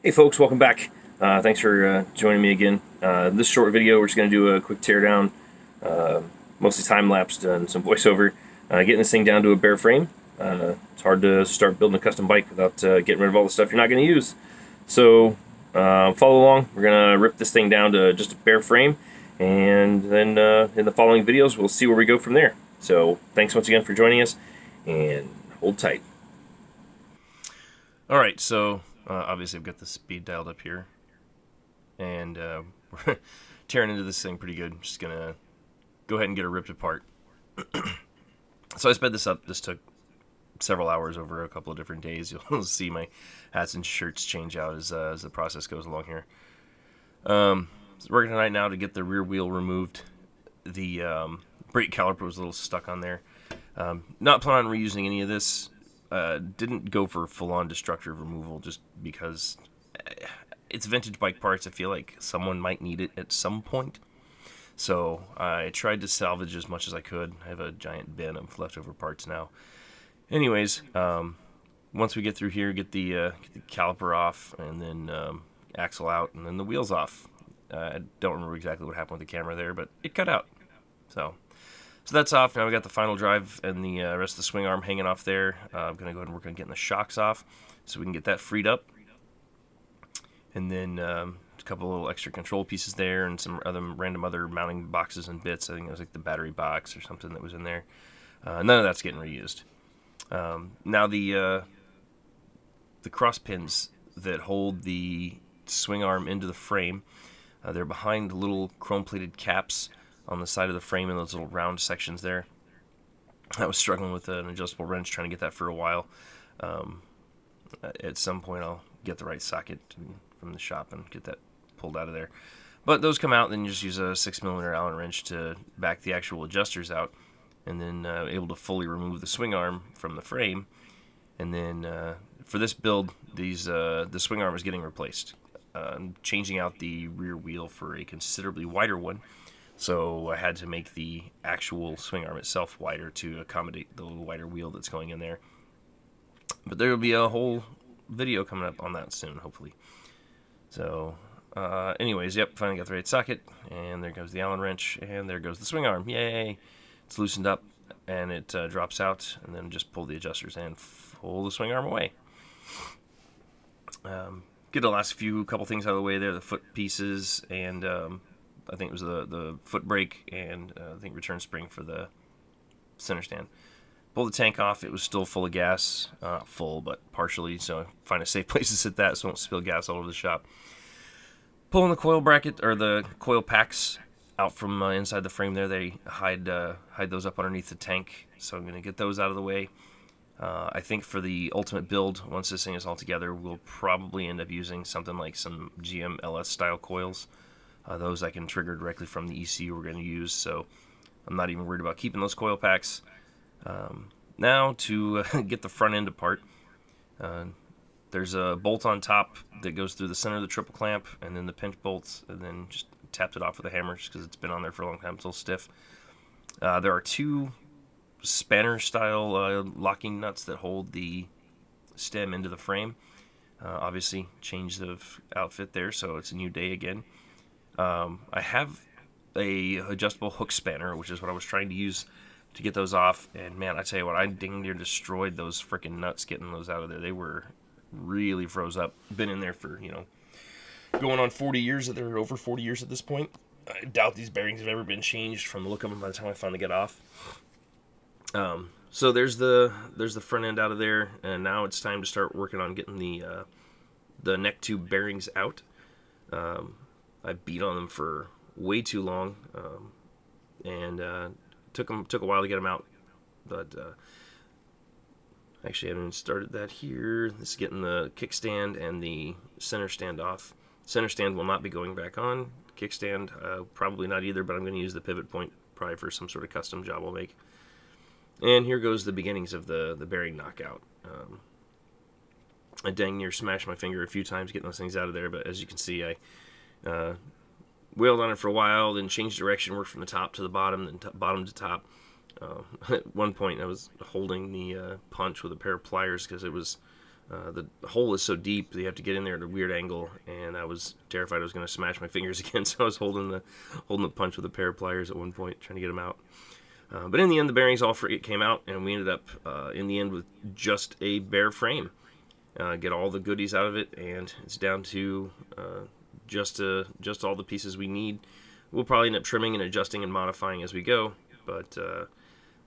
Hey folks, welcome back. Thanks for joining me again. This short video, we're just going to do a quick teardown, mostly time-lapsed and some voiceover, getting this thing down to a bare frame. It's hard to start building a custom bike without getting rid of all the stuff you're not going to use. So follow along. We're going to rip this thing down to just a bare frame, and then in the following videos, we'll see where we go from there. So thanks once again for joining us, and hold tight. All right, so obviously I've got the speed dialed up here, and we're tearing into this thing pretty good. I'm just gonna go ahead and get it ripped apart. So I sped this up. This took several hours over a couple of different days. You'll see my hats and shirts change out as the process goes along here. So working tonight now to get the rear wheel removed. The brake caliper was a little stuck on there. Not planning on reusing any of this. Didn't go for full-on destructive removal just because it's vintage bike parts. I feel like someone might need it at some point. So I tried to salvage as much as I could. I have a giant bin of leftover parts now. Anyways, once we get through here, get the caliper off, and then axle out, and then the wheels off. I don't remember exactly what happened with the camera there, but it cut out. So that's off. Now we got the final drive and the rest of the swing arm hanging off there. I'm going to go ahead and work on getting the shocks off so we can get that freed up. And then a couple little extra control pieces there and some random other mounting boxes and bits. I think it was like the battery box or something that was in there. None of that's getting reused. Now the cross pins that hold the swing arm into the frame, they're behind little chrome-plated caps on the side of the frame in those little round sections there. I was struggling with an adjustable wrench trying to get that for a while. At some point I'll get the right socket from the shop and get that pulled out of there. But those come out, then you just use a 6mm Allen wrench to back the actual adjusters out, and then able to fully remove the swing arm from the frame. And then for this build, the swing arm is getting replaced. I'm changing out the rear wheel for a considerably wider one. So I had to make the actual swing arm itself wider to accommodate the little wider wheel that's going in there. But there will be a whole video coming up on that soon, hopefully. So, anyways, yep, finally got the right socket, and there goes the Allen wrench, and there goes the swing arm. Yay! It's loosened up, and it drops out, and then just pull the adjusters and pull the swing arm away. Get the last couple things out of the way there, the foot pieces, and I think it was the foot brake and I think return spring for the center stand. Pulled the tank off. It was still full of gas. Not full, but partially, so find a safe place to sit that so it won't spill gas all over the shop. Pulling the coil bracket, or the coil packs, out from inside the frame there. They hide those up underneath the tank, so I'm going to get those out of the way. I think for the ultimate build, once this thing is all together, we'll probably end up using something like some GM LS style coils. Those I can trigger directly from the ECU we're going to use, so I'm not even worried about keeping those coil packs. Now to get the front end apart, there's a bolt on top that goes through the center of the triple clamp, and then the pinch bolts, and then just tapped it off with a hammer just because it's been on there for a long time. It's a little stiff. There are two spanner style locking nuts that hold the stem into the frame. Obviously change of outfit there, so it's a new day again. I have a adjustable hook spanner, which is what I was trying to use to get those off, and man, I tell you what, I dang near destroyed those freaking nuts getting those out of there. They were really froze up. Been in there for, going on 40 years. They're over 40 years at this point. I doubt these bearings have ever been changed from the look of them by the time I finally get off. So there's the front end out of there, and now it's time to start working on getting the neck tube bearings out. I beat on them for way too long, and took a while to get them out. But actually, I haven't even started that here. This is getting the kickstand and the center stand off. Center stand will not be going back on. Kickstand probably not either, but I'm going to use the pivot point probably for some sort of custom job I'll make. And here goes the beginnings of the bearing knockout. I dang near smashed my finger a few times getting those things out of there, but as you can see, I wheeled on it for a while, then changed direction, worked from the top to the bottom, then bottom to top. At one point, I was holding the punch with a pair of pliers because it was The hole is so deep that you have to get in there at a weird angle, and I was terrified I was going to smash my fingers again, so I was holding the punch with a pair of pliers at one point, trying to get them out. But in the end, the bearings all came out, and we ended up in the end with just a bare frame. Get all the goodies out of it, and it's down to just all the pieces we need. We'll probably end up trimming and adjusting and modifying as we go, but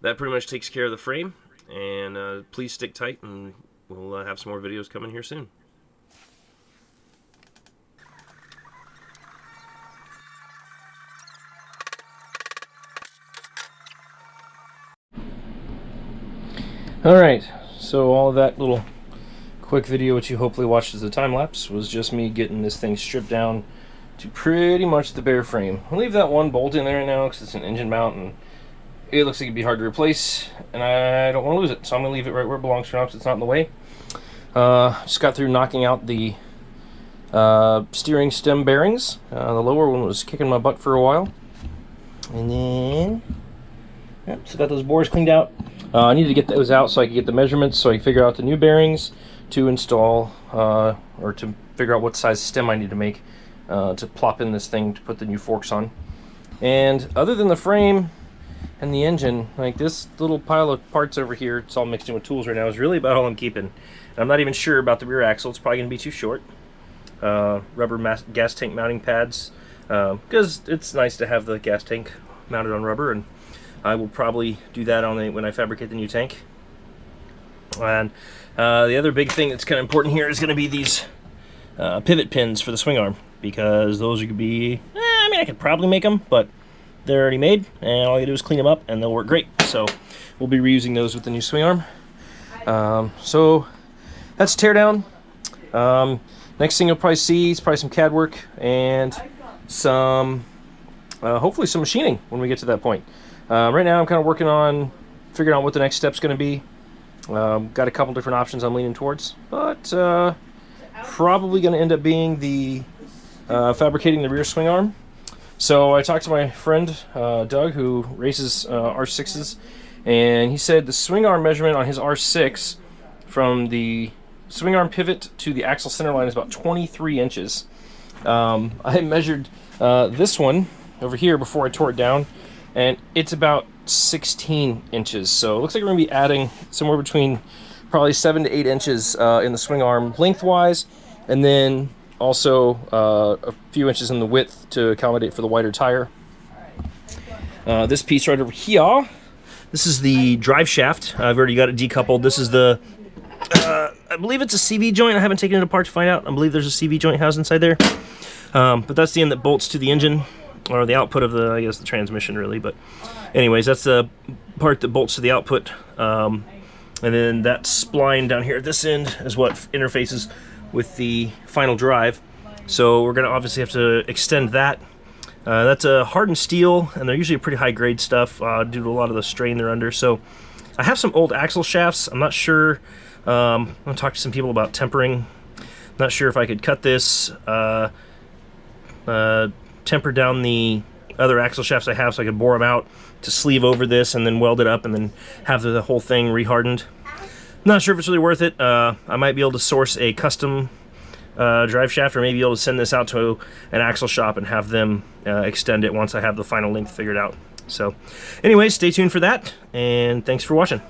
that pretty much takes care of the frame. And please stick tight, and we'll have some more videos coming here soon. Alright, so all of that little quick video, which you hopefully watched as a time lapse, was just me getting this thing stripped down to pretty much the bare frame. I'll leave that one bolt in there now because it's an engine mount and it looks like it'd be hard to replace, and I don't want to lose it, so I'm going to leave it right where it belongs for now because it's not in the way. Just got through knocking out the steering stem bearings. The lower one was kicking my butt for a while. And then, yep, so got those bores cleaned out. I needed to get those out so I could get the measurements so I could figure out the new bearings to install, or to figure out what size stem I need to make to plop in this thing to put the new forks on. And other than the frame and the engine, like this little pile of parts over here, it's all mixed in with tools right now, is really about all I'm keeping. And I'm not even sure about the rear axle. It's probably going to be too short. Rubber gas tank mounting pads, because it's nice to have the gas tank mounted on rubber, and I will probably do that when I fabricate the new tank. And the other big thing that's kind of important here is going to be these pivot pins for the swing arm, because those are going to be, I mean, I could probably make them, but they're already made, and all you do is clean them up, and they'll work great. So we'll be reusing those with the new swing arm. So that's Teardown. Next thing you'll probably see is probably some CAD work and some, hopefully some machining when we get to that point. Right now I'm kind of working on figuring out what the next step's going to be. Got a couple different options I'm leaning towards, but probably going to end up being the fabricating the rear swing arm. So I talked to my friend Doug, who races R6s, and he said the swing arm measurement on his R6 from the swing arm pivot to the axle center line is about 23 inches. I measured this one over here before I tore it down, and it's about 16 inches. So it looks like we're going to be adding somewhere between probably 7 to 8 inches in the swing arm lengthwise, and then also a few inches in the width to accommodate for the wider tire. This piece right over here, this is the drive shaft. I've already got it decoupled. This is the, I believe it's a CV joint. I haven't taken it apart to find out. I believe there's a CV joint housed inside there. But that's the end that bolts to the engine, or the output of the, I guess, the transmission really. But anyways, that's the part that bolts to the output. And then that spline down here at this end is what interfaces with the final drive. So we're going to obviously have to extend that. That's a hardened steel, and they're usually pretty high grade stuff due to a lot of the strain they're under. So I have some old axle shafts. I'm not sure. I'm going to talk to some people about tempering. Not sure if I could cut this, temper down the other axle shafts I have so I could bore them out to sleeve over this and then weld it up and then have the whole thing rehardened. Not sure if it's really worth it. I might be able to source a custom drive shaft, or maybe be able to send this out to an axle shop and have them extend it once I have the final length figured out. So anyways, stay tuned for that, and thanks for watching.